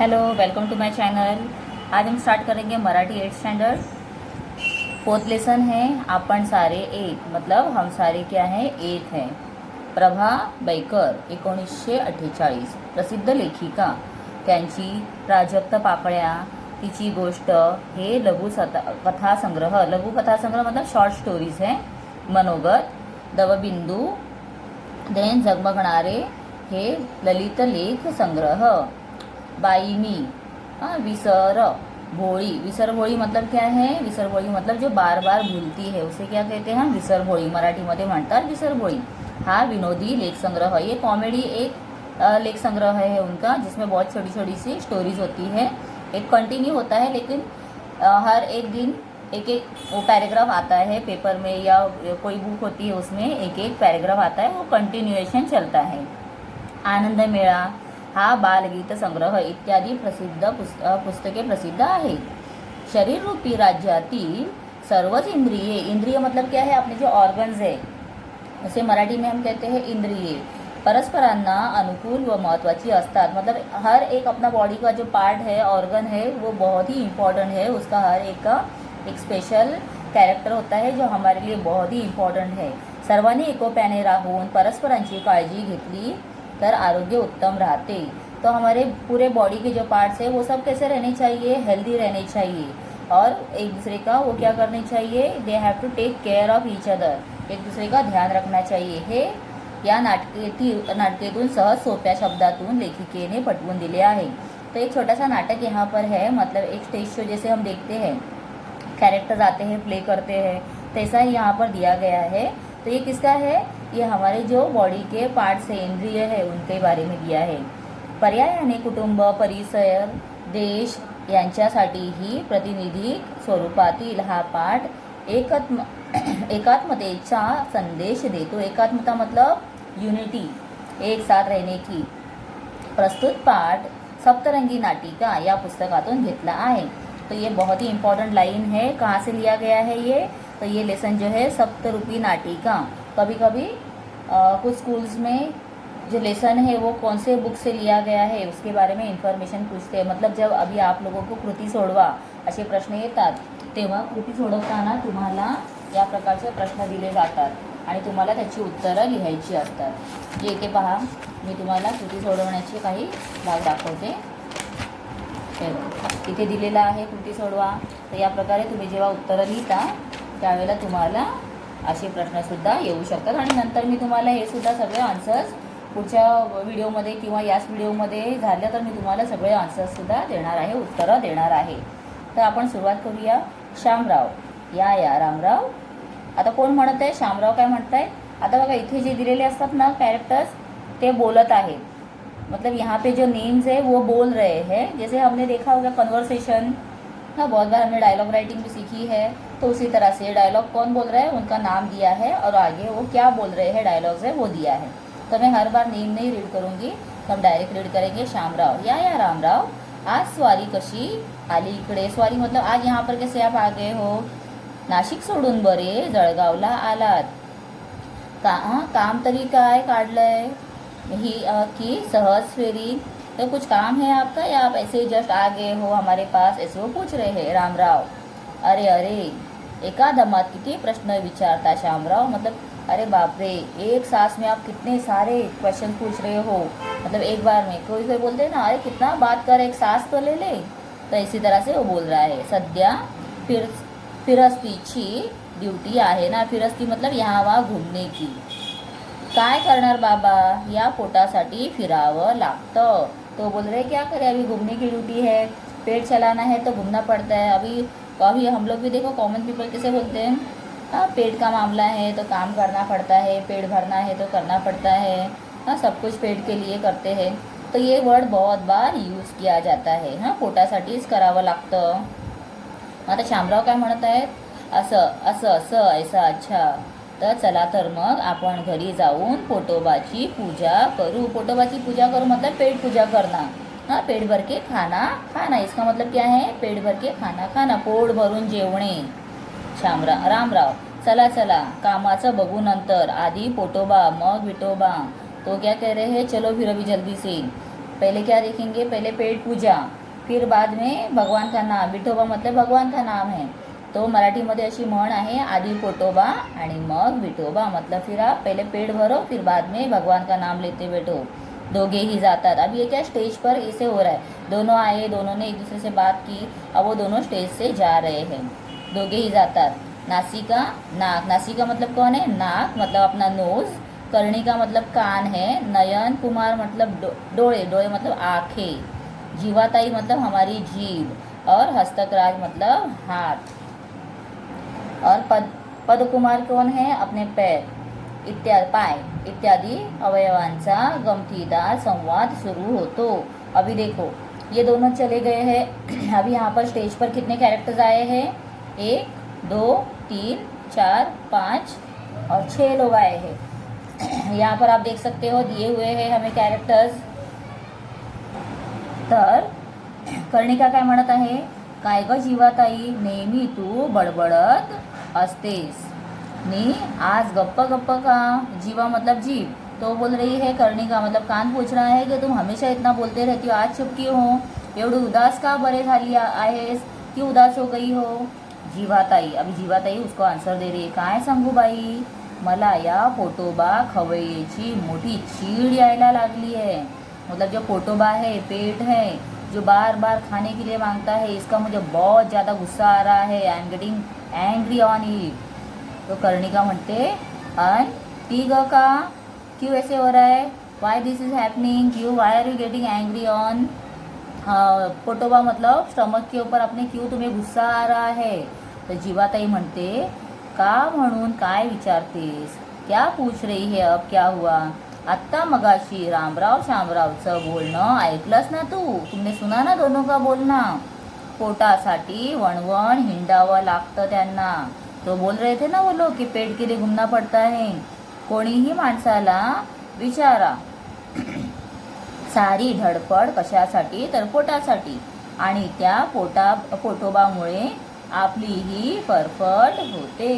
Hello, welcome to my channel. आज हम start करेंगे Marathi 8th standard. Fourth lesson है आपण सारे एक, मतलब हम सारे क्या हैं, एक हैं। प्रभा बैकर 1948, प्रसिद्ध लेखिका। त्यांची प्राजक्त पाकळ्या, तिची गोष्ट हे कथासंग्रह, लघुकथासंग्रह मतलब शॉर्ट स्टोरीज है। मनोगत, दवबिंदू, देन जगमगणारे हे ललित लेख संग्रह। बाई मी, विसर भोळी, विसर भोळी मतलब क्या है, विसर भोळी मतलब जो बार बार भूलती है उसे क्या कहते हैं, विसर भोळी, मराठीमध्ये म्हणतात विसर भोळी। हा विनोदी लेख संग्रह, ये कॉमेडी एक लेख संग्रह है उनका, जिसमें बहुत छोटी छोटी सी स्टोरीज होती है। एक कंटिन्यू होता है, लेकिन हर एक दिन एक एक वो पैराग्राफ आता है पेपर में, या कोई बुक होती है उसमें एक एक पैराग्राफ आता है, वो कंटिन्यूएशन चलता है। आनंद मेळा हा बालगीत संग्रह इत्यादी प्रसिद्ध पुस्तके प्रसिद्ध आहेत। शरीर रूपी राज्यातील सर्वच इंद्रिये, इंद्रिय मतलब क्या है, अपने जो ऑर्गन्स है उसे मराठी में हम कहते हैं इंद्रिये, परस्परांना अनुकूल व महत्वाची असतात। मतलब हर एक अपना बॉडी का जो पार्ट है, ऑर्गन है, वो बहुत ही इम्पॉर्टेंट है। उसका हर एक का एक स्पेशल कैरेक्टर होता है जो हमारे लिए बहुत ही इम्पॉर्टंट है। सर्वांनी एकोप्याने राहून परस्परांची काळजी घेतली तर आरोग्य उत्तम रहते। तो हमारे पूरे बॉडी के जो पार्ट्स है वो सब कैसे रहने चाहिए, हेल्दी रहने चाहिए, और एक दूसरे का वो क्या करने चाहिए, they have to take care of each other, एक दूसरे का ध्यान रखना चाहिए। हे या नाटकेतून सहज सोप्या शब्दातून लेखिकेने पटवून दिले आहे। तो एक छोटा सा नाटक यहाँ पर है, मतलब एक स्टेज शो जैसे हम देखते हैं, कैरेक्टर्स आते हैं, प्ले करते हैं, तैसा ही यहाँ पर दिया गया है। तो ये किसका है, ये हमारे जो बॉडी के पार्ट्स है, इंद्रिय है, उनके बारे में दिया है। पर्यायाने कुटुंब, परिसर, देश यांच्यासाठीही प्रतिनिधी स्वरूपातील हा पाठ एकात्मतेचा संदेश देतो। एकात्मता मतलब यूनिटी, एक साथ रहने की। प्रस्तुत पाठ सप्तरंगी नाटिका या पुस्तकातून घेतला आहे। तो ये बहुत ही इम्पोर्टेंट लाइन है, कहाँ से लिया गया है ये, तो ये लेसन जो है सप्तरूपी नाटिका। कभी कभी कुछ स्कूल्स में जो लेसन है वो कौन से बुक से लिया गया है उसके बारे में इन्फॉर्मेशन पूछते हैं। मतलब जब अभी आप लोगों को कृती सोडवा असे प्रश्न येतात, तेव्हा कृती सोडवताना तुम्हाला या प्रकारचे प्रश्न दिले जातात आणि तुम्हाला त्याची उत्तरं लिहायची असतात। जे इथे पहा, मी तुम्हाला कृती सोडवण्याचे काही भाग दाखवते। इथे दिलेला आहे कृती सोडवा। तर या प्रकारे तुम्ही जेव्हा उत्तरं लिहिता त्यावेळेला तुम्हाला असे प्रश्नसुद्धा येऊ शकतात, आणि नंतर मी तुम्हाला हे सुद्धा सगळे आन्सर्स पुढच्या व्हिडिओमध्ये किंवा याच व्हिडिओमध्ये झालं तर मी तुम्हाला सगळे आन्सर्ससुद्धा देणार आहे, उत्तरं देणार आहे। तर आपण सुरुवात करूया। शामराव, या रामराव। आता कोण म्हणत आहे, शामराव काय म्हणत आहे। आता बघा इथे जे दिलेले असतात ना कॅरेक्टर्स, ते बोलत आहेत, मतलब यहाँ पे जो नेम्स है वो बोल रहे हैं। जैसे हमने देखा होगा कन्वर्सेशन, हाँ बहुत बार हमने डायलॉग राइटिंग भी सीखी है, तो उसी तरह से डायलॉग कौन बोल रहा है उनका नाम दिया है, और आगे वो क्या बोल रहे हैं डायलॉग्स है वो दिया है। तो मैं हर बार नेम नहीं रीड करूँगी, तो हम डायरेक्ट रीड करेंगे। शामराव, या रामराव, आज स्वारी कशी आली इकडे। स्वारी मतलब आज यहाँ पर कैसे आप आ गए हो। नाशिक सोडून बरे जळगावला आलात, काम तरी काय काढलंय ही की सहज फेरी। तो कुछ काम है आपका या आप ऐसे ही जस्ट आ गए हो हमारे पास, ऐसे वो पूछ रहे हैं। रामराव, अरे एका दमात किती प्रश्न विचारता शामराव, मतलब अरे बाप रे, एक सांस में आप कितने सारे क्वेश्चन पूछ रहे हो, मतलब एक बार में। कोई कोई बोलते हैं ना, अरे कितना बात कर, एक सांस तो ले ले, तो इसी तरह से वो बोल रहा है। सध्या फिरस्तीची ड्यूटी आहे ना, फिरस्ती मतलब यहाँ वहाँ घूमने की। काय करणार बाबा, या पोटासाठी फिरावं लागतं। तो बोल रहे क्या करें, अभी घूमने की ड्यूटी है, पेट चलाना है तो घूमना पड़ता है। अभी हम लोग भी देखो कॉमन पीपल कैसे बोलते हैं, पेट का मामला है तो काम करना पड़ता है, पेट भरना है तो करना पड़ता है, सब कुछ पेट के लिए करते हैं। तो ये वर्ड बहुत बार यूज़ किया जाता है, पोटासाठीच करावं लागतं। आता शामराव काय म्हणत आहेत, असं ऐसा अच्छा। तर चला तर मग आपण घरी जाऊन पोटोबाची पूजा करू। पोटोबाची पूजा करू मतलब पेट पूजा करना, पेट भर के खाना, इसका मतलब क्या है, पेट भर के खाना, पोट भरून जेवणे। रामराव, चला कामाचं बघू नंतर, आधी पोटोबा मग विठोबा। तो क्या कह रहे हैं, चलो फिर अभी जल्दी से। पहले क्या देखेंगे, पहले पेट पूजा, फिर बाद में भगवान का नाम. विठोबा मतलब भगवान का नाम है. तो मराठीमध्ये अशी म्हण आहे, आधी पोटोबा आणि मग विठोबा. मतलब फिर आप पहले पेट भरो, फिर बाद में भगवान का नाम लेते बैठो. दोगे ही जातात. अब ये क्या स्टेज पर ऐसे हो रहा है, दोनों आए, दोनों ने एक दूसरे से बात की, अब वो दोनों स्टेज से जा रहे हैं. दोगे ही जातात. नासिका, नाक. नासिका मतलब कौन है, नाक मतलब अपना नोज. कर्णिका मतलब कान है. नयन कुमार मतलब डोळे, डोळे मतलब आँखें. जीवाताई मतलब हमारी जीभ. और हस्तकराज मतलब हाथ. और पद कुमार कौन है, अपने पैर इत्यादि, पाय इत्यादि अवयवांचा गमतीदार संवाद शुरू होतो. अभी देखो ये दोनों चले गए हैं. अभी यहाँ पर स्टेज पर कितने कैरेक्टर्स आए हैं, 1 2 3 4 5 और 6 लोग आए हैं. यहाँ पर आप देख सकते हो दिए हुए हैं हमें कैरेक्टर्स. तर कर्णिका काय म्हणत आहे, काय ग जीवाताई नेहमी तू बडबडत असतेस नी, आज गप्प गप्प का. जीवा मतलब जीव. तो बोल रही है कर्णिका मतलब कान पूछ रहा है कि तुम हमेशा इतना बोलते रहती हो, आज चुप क्यों हो, एवढी उदास का बरे झाली आहेस, क्यों उदास हो गई हो. जीवाताई, अभी जीवाताई उसको आन्सर दे रही है, काय सांगू बाई, मला या पोटोबा खवय्येची मोठी चीड यायला लागली है. मतलब जो पोटोबा है, पेट है, जो बार बार खाने के लिए मांगता है, इसका मुझे बहुत ज़्यादा गुस्सा आ रहा है. I am getting angry on it. तो कर्णिका म्हणते, अन ती ग का, क्यों ऐसे हो रहा है, वाई दिस इज हैपनिंग, क्यों, why are you getting angry on. पोटोबा मतलब स्टमक के ऊपर अपने, क्यों तुम्हें गुस्सा आ रहा है. तर जीवाताई म्हणते, का म्हणून काय विचारतेस, क्या पूछ रही है, अब क्या हुआ. आत्ता मगाशी रामराव शामरावचं बोलणं ऐकलंस ना तू, तुमने सुना ना दोनों का बोलना. पोटासाठी वणवण हिंडावं लागतं त्यांना. तो बोल रहे थे ना वो लोग कि पेट के लिए घूमना पड़ता है. कोणीही माणसाला विचारा, सारी धडपड कशासाठी, तर पोटासाठी. आणि त्या पोटोबामुळे आपली ही फरफट होते.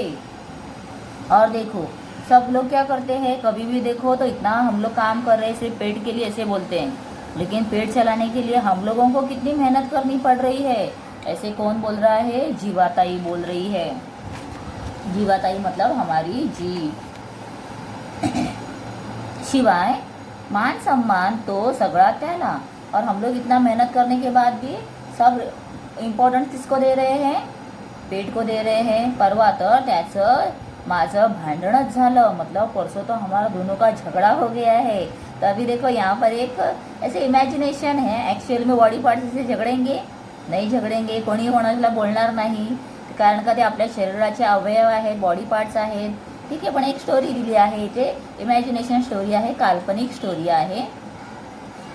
और देखो सब लोग क्या करते हैं, कभी भी देखो तो इतना हम लोग काम कर रहे हैं सिर्फ पेट के लिए, ऐसे बोलते हैं. लेकिन पेट चलाने के लिए हम लोगों को कितनी मेहनत करनी पड़ रही है. ऐसे कौन बोल रहा है, जीवाताई बोल रही है. जीवाताई मतलब हमारी जीव. शिवाय मान सम्मान तो सगळा त्याला. और हम लोग इतना मेहनत करने के बाद भी सब इम्पॉर्टन्स किसको दे रहे हैं, पेट को दे रहे हैं. परवा तर त्याचं माझं भांडणच झालं. मतलब परसों तो हमारा दोनों का झगड़ा हो गया है. तो अभी देखो यहाँ पर एक ऐसे इमेजिनेशन है. एक्चुअल में बॉडी पार्ट्स से झगडेंगे नाही, झगडेंगे, कोणी कोणाला बोलणार नाही, कारण का ते आपल्या शरीराचे अवयव आहेत, बॉडी पार्ट्स आहेत. ठीक आहे, पण एक स्टोरी दिली आहे, ते इमॅजिनेशन स्टोरी आहे, काल्पनिक स्टोरी आहे.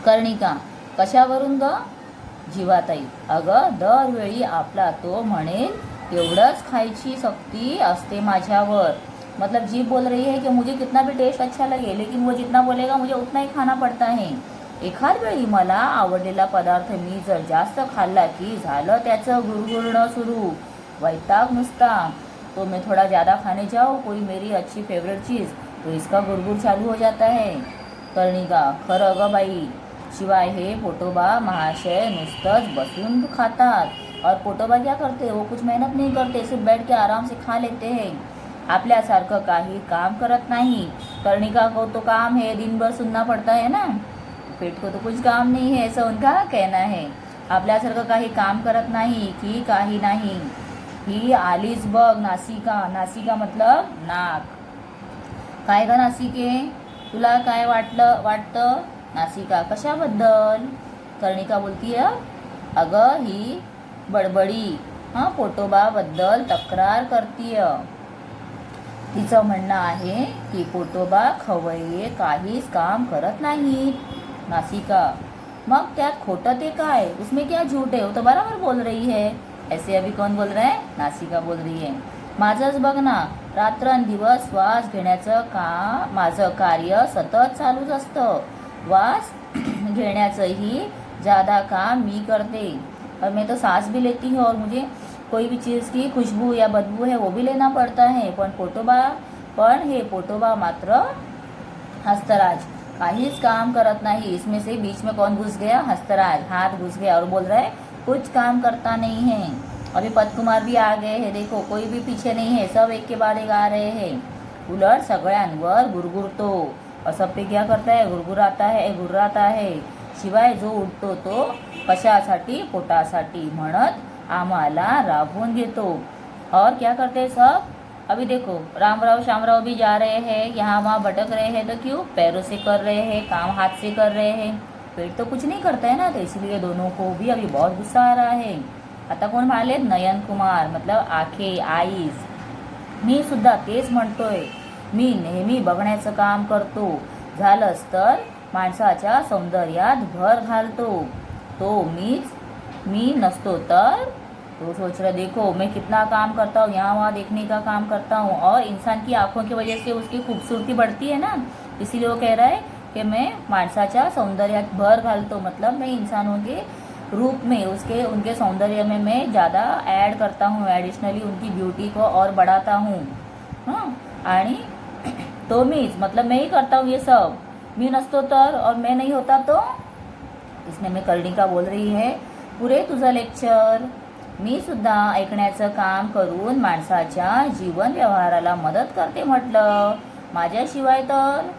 कर्णिका, कशावरून ग. जीवाताई, अगं दरवेळी आपला तो म्हणेल तेवढंच खायची सक्ती असते माझ्यावर. मतलब जीभ बोल रही है कि मुझे कितना भी टेस्ट अच्छा लगे, लेकिन वो जितना बोलेगा मुझे उतना ही खाना पड़ता है. एखाद वेळी मला आवडलेला पदार्थ मी जर जास्त खाल्ला की झालं त्याचं गुरगुरणं सुरू, वैताग नुसता. तो मैं थोड़ा ज़्यादा खाने जाऊँ कोई मेरी अच्छी फेवरेट चीज़, तो इसका गुरगुर चालू हो जाता है. कर्णिका, खरं ग बाई. शिवाय हे पोटोबा महाशय नुसतंच बसून खातात. और पोटोबा क्या करते, वो कुछ मेहनत नहीं करते, सिर्फ बैठ के आराम से खा लेते हैं. आपल्यासारखं काही काम करत नाही. कर्णिका को तो काम है, दिन भर सुनना पड़ता है ना, पेट को तो कुछ काम नहीं है, ऐसा उनका कहना है. आपल्यासारखं काही काम करत नाही की काही नाही. ही आलीच बघ नासिका. नासिका मतलब नाक. काय ग नासिके, तुला काय वाटतं. नासिका, कशाबद्दल. कर्णिका बोलती है, अगं ही बडबडी पोटोबाबद्दल तक्रार करतीय. तिचं म्हणणं आहे की पोटोबा खवय्ये काहीच काम करत नाहीत. नासिका, मग त्यात खोटं ते काय, उसमें क्या झूठ है, वो तो बराबर बोल रही है. ऐसे अभी कौन बोल रहा है, नासिका बोल रही है. माझंच बघ ना, रात्रंदिवस श्वास घेण्याचं माझं कार्य सतत चालूच असतं. वास घेण्याचंही ज़्यादा काम मी करते. और मैं तो सांस भी लेती हूँ, और मुझे कोई भी चीज़ की खुशबू या बदबू है वो भी लेना पड़ता है. पण हे पोटोबा मात्र हस्तराज काहीच काम करत नहीं। इसमें से बीच में कौन घुस गया? हंसराज, हाथ घुस गया और बोल रहा है कुछ काम करता नहीं है। अभी पद कुमार भी आ गए हैं, देखो कोई भी पीछे नहीं है, सब एक के बाद एक आ रहे हैं। उलट सगळ्यांवर गुरगुरतो, और सब पे क्या करता है? गुरगुराता है। शिवाय जो उठतो तो कशासाठी? पोटासाठी, म्हणत आम्हाला राबवून घेतो। और क्या करते हैं सब? अभी देखो रामराव श्यामराव भी जा रहे हैं, यहाँ वहाँ भटक रहे हैं, तो क्यों? पैरों से कर रहे हैं काम, हाथ से कर रहे हैं। पेट तो कुछ नहीं करता है ना, तो इसलिए दोनों को भी अभी बहुत गुस्सा आ रहा है। आता कोण म्हणाले? नयन कुमार, मतलब आखे, आईज। मी सुद्धा तेच म्हणतोय, मी नेहमी बघण्याचं काम करतो, झालंच तर माणसाच्या सौंदर्यात भर घालतो, तो मी नसतो तर? तो सोच रहा, देखो मैं कितना काम करता हूँ, यहाँ वहाँ देखने का काम करता हूँ, और इंसान की आंखों की वजह से उसकी खूबसूरती बढ़ती है ना, इसीलिए वो कह रहा है कि मैं माणसाच्या सौंदर्यात भर घालतो, मतलब मैं इंसानों के रूप में उनके सौंदर्य में मैं ज़्यादा ऐड करता हूँ, एडिशनली उनकी ब्यूटी को और बढ़ाता हूँ। हाँ, आणि तो मीच, मतलब मैं ही करता हूँ ये सब, मी नसतो तर, और मैं नहीं होता तो? इसने मैं कर्णिका बोल रही है, पुरे तुझं लेक्चर, मी सुद्धा ऐकण्याचं काम करून माणसाच्या जीवन व्यवहाराला मदत करते म्हटलं, माझ्याशिवाय तर?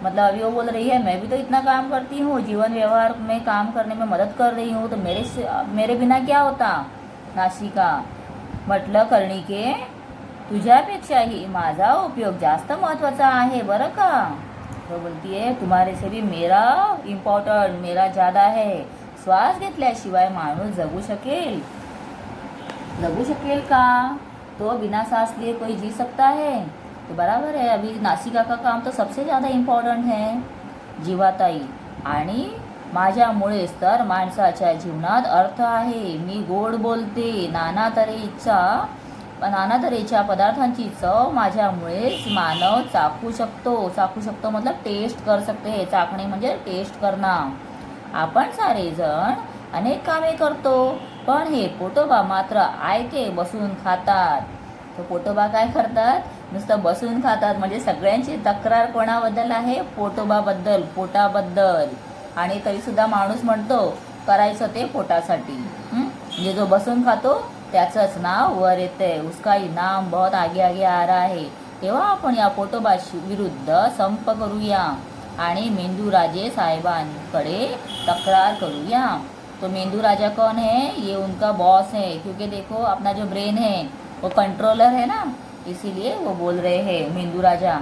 मतलब अभी वो बोल रही है मैं भी तो इतना काम करती हूँ, जीवन व्यवहार में काम करने में मदद कर रही हूँ, तो मेरे बिना क्या होता? नासिका, म्हटलं कर्णिके, तुझ्यापेक्षाही माझा उपयोग जास्त महत्त्वाचा आहे बरं का। तो बोलती है तुम्हारे से भी मेरा इम्पॉर्टंट, मेरा ज़्यादा है। श्वास घेतल्याशिवाय माणूस जगू शकेल का? तो बिना सांस लिए कोई जी सकता है? तो बराबर है, अभी नासिका का काम तो सबसे ज़्यादा इम्पॉर्टंट है। जीवाताई, आणि माझ्यामुळेच तर माणसाच्या जीवनात अर्थ आहे। मी गोड बोलते, नाना तऱ्हेच्या पदार्थांची चव माझ्यामुळेच मानव चाखू शकतो मतलब टेस्ट कर सकते हैं, चाखणे म्हणजे टेस्ट करणं। आपण सारेजण अनेक कामे करतो, पण हे पोटोबा मात्र आयते बसून खातात। तो पोटोबा काय करतात? नुसतं बसून खातात, म्हणजे सगळ्यांची तक्रार कोणाबद्दल आहे? पोटाबद्दल। आणि तरीसुद्धा माणूस म्हणतो करायचं ते पोटासाठी। म्हणजे जो बसून खातो त्याचंच नाव वर येते, उसका नाम बहुत आगे आ रहा है। तेव्हा आपण या पोटोबाशी विरुद्ध संप करूया आणि मेंदूराजे साहेबांकडे तक्रार करूया। तो मेंदू राजा कौन है? ये उनका बॉस है, क्योंकि देखो अपना जो ब्रेन है वो कंट्रोलर है ना, इसीलिए वो बोल रहे हैं मेंदू राजा।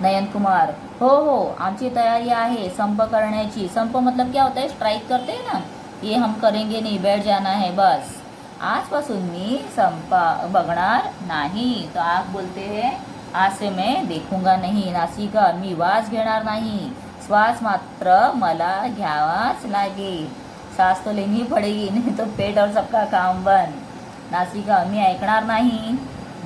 नयन कुमार, हो आमची तयारी आहे संप करण्याची। संप मतलब क्या होता है? स्ट्राइक करते हैं ना, ये हम करेंगे नहीं, बैठ जाना है बस। आजपासून मी संपा बघणार नाही। तो आप बोलते हैं आज से मैं देखूंगा नहीं। नासिका, मी वास घेणार नाही, श्वास मात्र मला घ्यावाच लागेल। सांस तो लेनी पडेगी, नहीं तो पेट और सबका काम बंद। नासिका, मी ऐकणार नाही।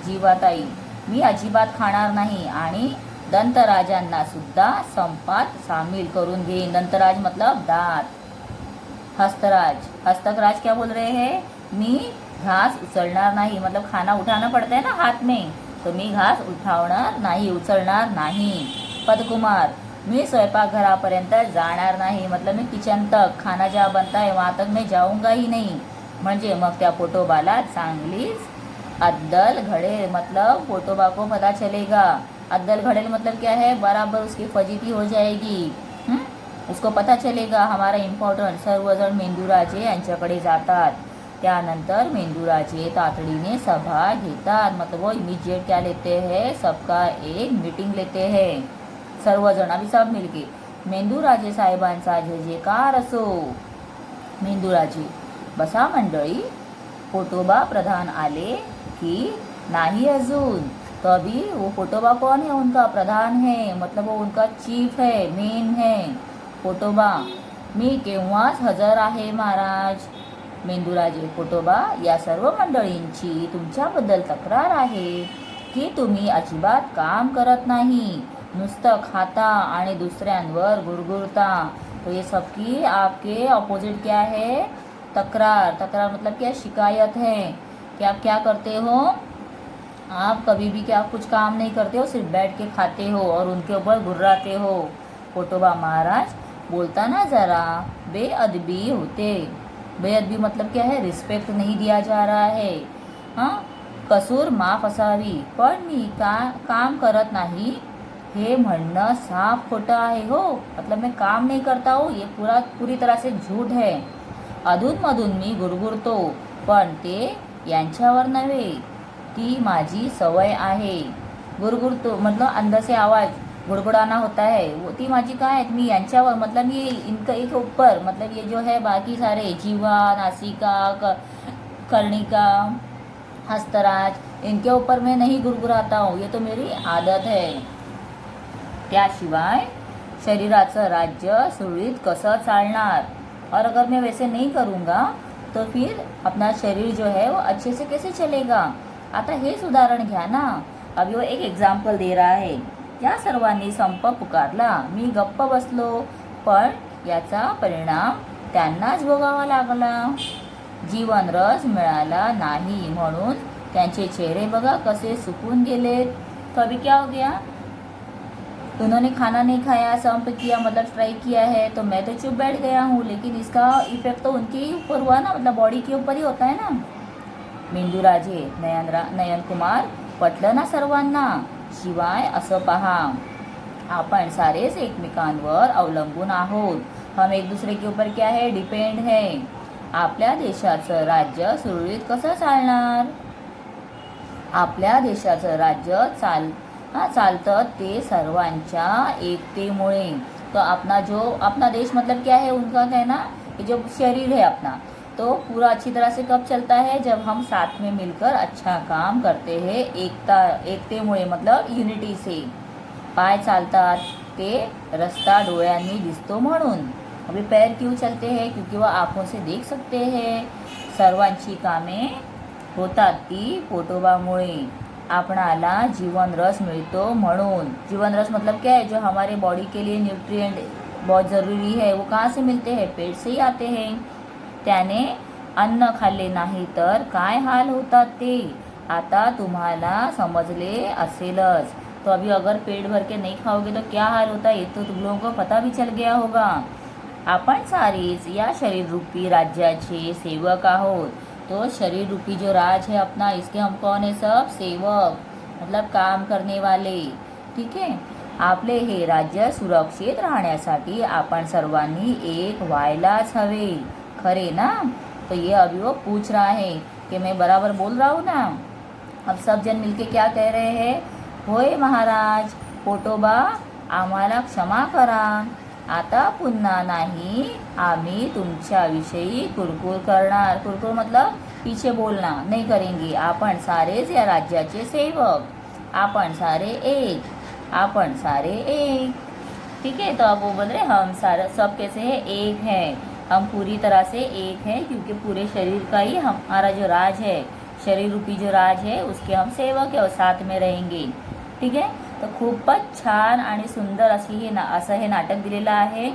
जीवाताई, मी अजिबात खाणार नाही आणि दंतराजांना सुद्धा संपात सामील करून घेईन। दंतराज मतलब दांत। हस्तकराज क्या बोल रहे हैं? मी घास उचलणार नाही, मतलब खाना उठाना पड़ता है ना हाथ में, तो मी घास उठवणार नाही, उचलणार नाही। पदकुमार, मी स्वयंपाकघरापर्यंत जाणार नाही, मतलब मैं किचन तक, खाना जहाँ बनता है वहाँ तक मैं जाऊंगा ही नहीं। म्हणजे मग त्या पोटोबाला चांगलीच अद्दल घडेल, मतलब पोटोबा को पता चलेगा। अद्दल घडेल मतलब क्या है? बराबर उसकी फजीती हो जाएगी। उसको पता चलेगा हमारा इम्पॉर्टंट। सर्वजण मेंदूराजे यांच्याकडे जातात। त्यानंतर मेंदूराजे तातडीने सभा घेतात, मतलब वो इमीडिएट क्या लेते हैं? सबका एक मीटिंग लेते हैं सर्वजण, अभी सब मिलके। मेंदूराजे साहेबांचा जय जयकार असो। मेंदूराजे, बसा मंडळी। पोटोबा प्रधान आले की नाही अजून? तो अभी वो पोटोबा कौन है? उनका प्रधान है, मतलब वो उनका चीफ है, मेन है पोटोबा। मी केव्हाच हजर आहे महाराज। मेंदूराजे, पोटोबा, या सर्व मंडळींची तुमच्याबद्दल तक्रार आहे की तुम्ही अजिबात काम करत नाही, नुसतं खाता आणि दुसऱ्यांवर गुरगुरता। तो ये सबकी आपके अपोजिट क्या है? तकरार मतलब क्या? शिकायत है कि आप क्या करते हो? आप कभी भी क्या कुछ काम नहीं करते हो, सिर्फ बैठ के खाते हो और उनके ऊपर गुर्राते हो। पोटोबा महाराज बोलताना जरा बेअदबी होते. बेअदबी मतलब क्या है, रिस्पेक्ट नहीं दिया जा रहा है. हां, कसूर माफ असावी पण मी काम करत नाही हे म्हणणं साफ खोटं आहे हो. मतलब मैं काम नहीं करता हूँ, ये पूरी तरह से झूठ है. अधूनमधून मी गुरगुरतो पण ते यांच्यावर नव्हे, ती माझी सवय आहे. गुरगुरतो मतलब अंदर से आवाज गुड़गुड़ाना होता है, वो ती माझी काय मी यांच्यावर मतलब ये इनका एक ऊपर मतलब ये जो है बाकी सारे जीवा, नासिका, कर्णिका, हस्तराज इनके ऊपर मैं नहीं गुरगुराता हूँ, ये तो मेरी आदत है. त्याशिवाय शरीराचं राज्य सुरळीत कसं चालणार. और अगर मैं वैसे नहीं करूँगा तो फिर अपना शरीर जो है वो अच्छे से कैसे चलेगा. आता हेच उदाहरण घ्या ना. अभी वो एक एग्जाम्पल दे रहा है. या सर्वांनी संप पुकारला, मी गप्प बसलो पण याचा परिणाम त्यांनाच भोगावा लागला. जीवन रस मिळाला नाही म्हणून त्यांचे चेहरे बघा कसे सुकून गेलेत. तो अभी क्या हो गया, उन्होंने खाना नहीं खाया, संप किया मतलब स्ट्राइक किया है, तो मैं तो चुप बैठ गया हूँ, लेकिन इसका इफेक्ट तो उनके ही ऊपर हुआ ना, मतलब बॉडी के ऊपर ही होता है ना. मेंदूराजे नयन कुमार पटलं ना सर्वांना. शिवाय असं पहा, आपण सारेच एकमेकांवर अवलंबून आहोत. हम एक दूसरे के ऊपर क्या है, डिपेंड है. आपल्या देशाचं राज्य सुरळीत कसं चालणार. आपल्या देशाचं राज्य चालतं ते सर्वांच्या एकतेमुळे. तो अपना देश मतलब क्या है, उनका कहना ये जो शरीर है अपना, तो पूरा अच्छी तरह से कब चलता है, जब हम साथ में मिलकर अच्छा काम करते हैं. एकतेमुळे मतलब युनिटी से. पाय चालतात ते रस्ता डोळ्यांनी दिसतो म्हणून. अभी पैर क्यों चलते हैं, क्योंकि वह आँखों से देख सकते हैं. सर्वांची कामे होतात ती पोटोबामुळे. आपणाला जीवन रस मिळतो म्हणून. जीवन रस मतलब क्या है, जो हमारे बॉडी के लिए न्यूट्रिएंट बहुत ज़रूरी है, वो कहाँ से मिलते हैं, पेट से ही आते हैं. त्याने अन्न खाल्ले नाही तर काय हाल होतात ते आता तुम्हाला समजले असेलच. तो अभी अगर पेट भर के नहीं खाओगे तो क्या हाल होता है, ये तो तुम लोगों को पता भी चल गया होगा. आपण सारेच या शरीर रूपी राज्याचे सेवक आहोत. तो शरीर रूपी जो राज है अपना, इसके हम कौन है, सब सेवक मतलब काम करने वाले. ठीक है. आपले हे राज्य सुरक्षित राहण्यासाठी आपण सर्वांनी एक व्हायलाच हवे. खरे ना. तो ये अभी वो पूछ रहा है कि मैं बराबर बोल रहा हूँ ना. अब सब जन मिलके क्या कह रहे हैं, होय महाराज, पोटोबा आम्हाला क्षमा करा. आता पुन्हा नाही आम्ही तुमच्याविषयी कुरकुर करणार. कुरकुर मतलब पीछे बोलना नहीं करेंगे. आपण सारेच या राज्याचे सेवक. आपण सारे एक. आपण सारे एक. ठीक है. तो अब वो बोल रहे हम सारे सब कैसे है, एक है. हम पूरी तरह से एक है, क्योंकि पूरे शरीर का ही हमारा जो राज है, शरीर रूपी जो राज है, उसके हम सेवक है और साथ में रहेंगे. ठीक है. तर खूपच छान आणि सुंदर असं हे नाटक दिलेलं आहे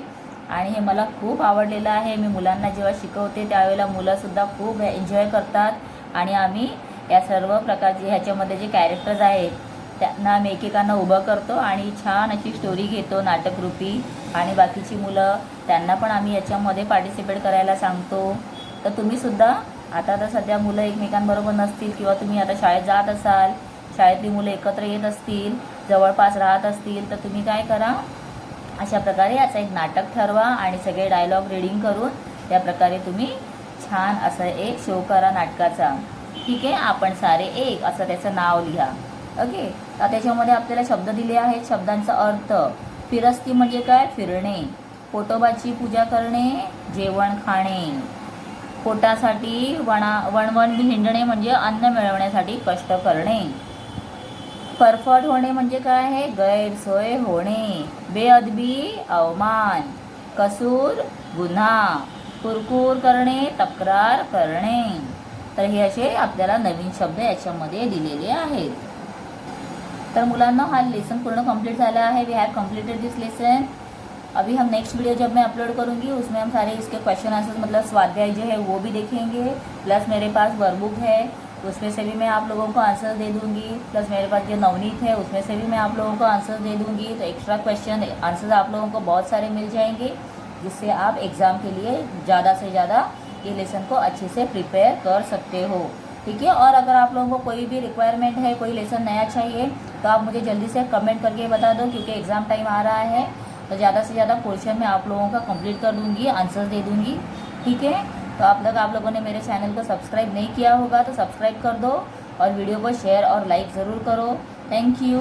आणि हे मला खूप आवडलेलं आहे. मी मुलांना जेव्हा शिकवते त्यावेळेला मुलंसुद्धा खूप एन्जॉय करतात. आणि आम्ही या सर्व प्रकारचे ह्याच्यामध्ये जे कॅरेक्टर्स आहेत त्यांना आम्ही एकेकांना उभं करतो आणि छान अशी स्टोरी घेतो नाटकरूपी. आणि बाकीची मुलं त्यांना पण आम्ही याच्यामध्ये पार्टिसिपेट करायला सांगतो. तर तुम्हीसुद्धा आता तर सध्या मुलं एकमेकांबरोबर नसतील किंवा तुम्ही आता शाळेत जात असाल, शाळेतली मुलं एकत्र येत असतील, जवळपास राहत असतील, तर तुम्ही काय करा, अशा प्रकारे याचं एक नाटक ठरवा आणि सगळे डायलॉग रीडिंग करून त्या प्रकारे तुम्ही छान असं एक शो करा नाटकाचा. ठीक आहे. आपण सारे एक असं त्याचं नाव लिहा. ओके. तर त्याच्यामध्ये आपल्याला शब्द दिले आहेत. शब्दांचा अर्थ, फिरस्ती म्हणजे काय, फिरणे. पोटोबाची पूजा करणे, जेवण खाणे. पोटासाठी वणवण हिंडणे म्हणजे अन्न मिळवण्यासाठी कष्ट करणे. परफट होणे म्हणजे काय आहे, गैरसोय होणे. बेअदबी अवमान. कसूर गुन्हा. कुरकुर करणे तक्रार करणे. तर हे असे आपल्याला नवीन शब्द याच्यामध्ये दिलेले आहेत. तर मुलांना हा लेसन पूर्ण कंप्लीट झाला है. We have completed this lesson. अभी हम नेक्स्ट वीडियो जब मैं अपलोड करूँगी उसमें हम सारे इसके क्वेश्चन आंसर्स मतलब स्वाध्याय जो है वो भी देखेंगे. प्लस मेरे पास वर्कबुक है उसमें से भी मैं आप लोगों को आंसर दे दूंगी। प्लस मेरे पास जो नवनीत है उसमें से भी मैं आप लोगों को आंसर दे दूंगी। तो एक्स्ट्रा क्वेश्चन आंसर आप लोगों को बहुत सारे मिल जाएंगे, जिससे आप एग्ज़ाम के लिए ज़्यादा से ज़्यादा ये लेसन को अच्छे से प्रिपेयर कर सकते हो। ठीक है, और अगर आप लोगों को कोई भी रिक्वायरमेंट है, कोई लेसन नया चाहिए, तो आप मुझे जल्दी से कमेंट करके बता दो, क्योंकि एग्ज़ाम टाइम आ रहा है। तो ज़्यादा से ज़्यादा पोर्शन मैं आप लोगों का कंप्लीट कर दूंगी, आंसर दे दूंगी। ठीक है, तो आप लोगों ने मेरे चैनल को सब्सक्राइब नहीं किया होगा तो सब्सक्राइब कर दो, और वीडियो को शेयर और लाइक ज़रूर करो। Thank you.